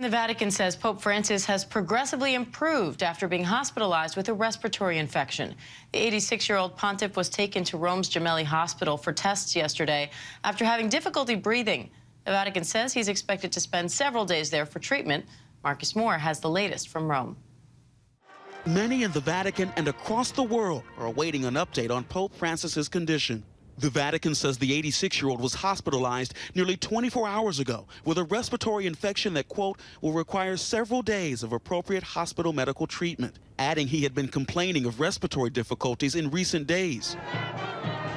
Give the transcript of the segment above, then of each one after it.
The Vatican says Pope Francis has progressively improved after being hospitalized with a respiratory infection. The 86-year-old pontiff was taken to Rome's Gemelli Hospital for tests yesterday after having difficulty breathing. The Vatican says he's expected to spend several days there for treatment. Marcus Moore has the latest from Rome. Many in the Vatican and across the world are awaiting an update on Pope Francis's condition. The Vatican says the 86-year-old was hospitalized nearly 24 hours ago with a respiratory infection that, quote, will require several days of appropriate hospital medical treatment, adding he had been complaining of respiratory difficulties in recent days.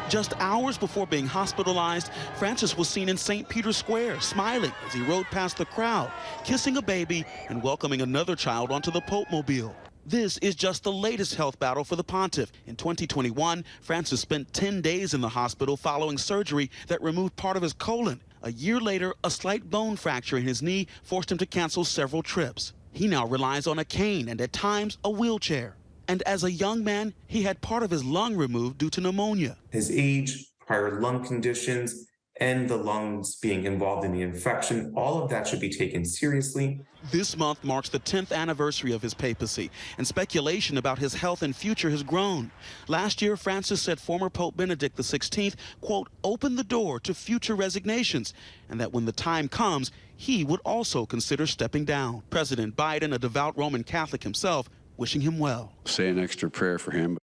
Just hours before being hospitalized, Francis was seen in St. Peter's Square, smiling as he rode past the crowd, kissing a baby and welcoming another child onto the Pope-mobile. This is just the latest health battle for the pontiff. In 2021, Francis spent 10 days in the hospital following surgery that removed part of his colon. A year later, a slight bone fracture in his knee forced him to cancel several trips. He now relies on a cane and at times a wheelchair. And as a young man, he had part of his lung removed due to pneumonia. His age, prior lung conditions, and the lungs being involved in the infection, all of that should be taken seriously. This month marks the 10th anniversary of his papacy, and speculation about his health and future has grown. Last year, Francis said former Pope Benedict XVI, quote, opened the door to future resignations, and that when the time comes, he would also consider stepping down. President Biden, a devout Roman Catholic himself, wishing him well. Say an extra prayer for him.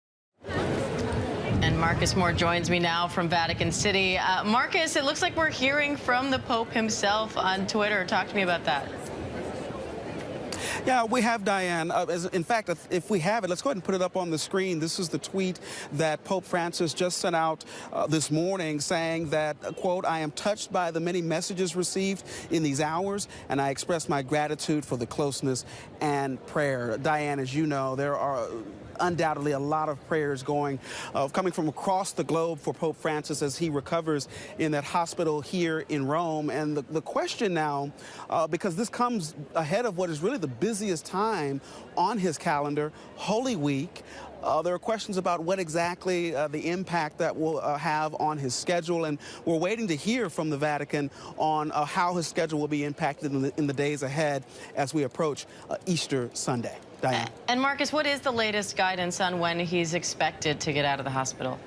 And Marcus Moore joins me now from Vatican City. Marcus, it looks like we're hearing from the Pope himself on Twitter. Talk to me about that. Yeah, we have, Diane. In fact, if we have it, let's go ahead and put it up on the screen. This is the tweet that Pope Francis just sent out this morning saying that, quote, I am touched by the many messages received in these hours, and I express my gratitude for the closeness and prayer. Diane, as you know, there are undoubtedly a lot of prayers coming from across the globe for Pope Francis as he recovers in that hospital here in Rome. And the question now, because this comes ahead of what is really the busiest time on his calendar, Holy Week, there are questions about what exactly the impact that will have on his schedule, and we're waiting to hear from the Vatican on how his schedule will be impacted in the days ahead as we approach Easter Sunday. Diane. And Marcus, what is the latest guidance on when he's expected to get out of the hospital?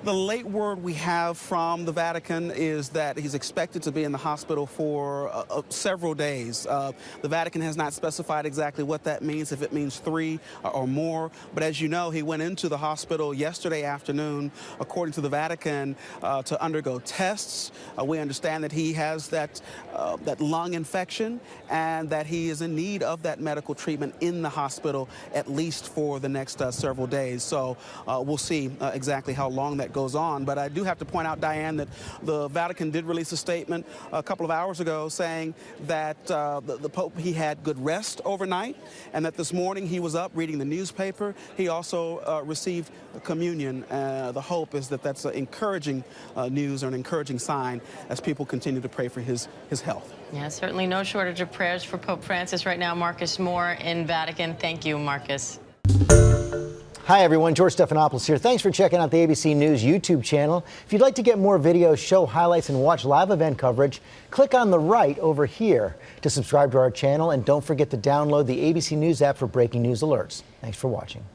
The late word we have from the Vatican is that he's expected to be in the hospital for several days. The Vatican has not specified exactly what that means, if it means 3 or more. But as you know, he went into the hospital yesterday afternoon, according to the Vatican, to undergo tests. We understand that he has that lung infection and that he is in need of that medical treatment in the hospital at least for the next several days. So we'll see exactly how long that goes on. But I do have to point out, Diane, that the Vatican did release a statement a couple of hours ago saying that the Pope, he had good rest overnight, and that this morning he was up reading the newspaper. He also received communion. The hope is that that's encouraging news or an encouraging sign as people continue to pray for his health. Yeah, certainly no shortage of prayers for Pope Francis right now. Marcus Moore in Vatican. Thank you, Marcus. Hi, everyone. George Stephanopoulos here. Thanks for checking out the ABC News YouTube channel. If you'd like to get more videos, show highlights, and watch live event coverage, click on the right over here to subscribe to our channel. And don't forget to download the ABC News app for breaking news alerts. Thanks for watching.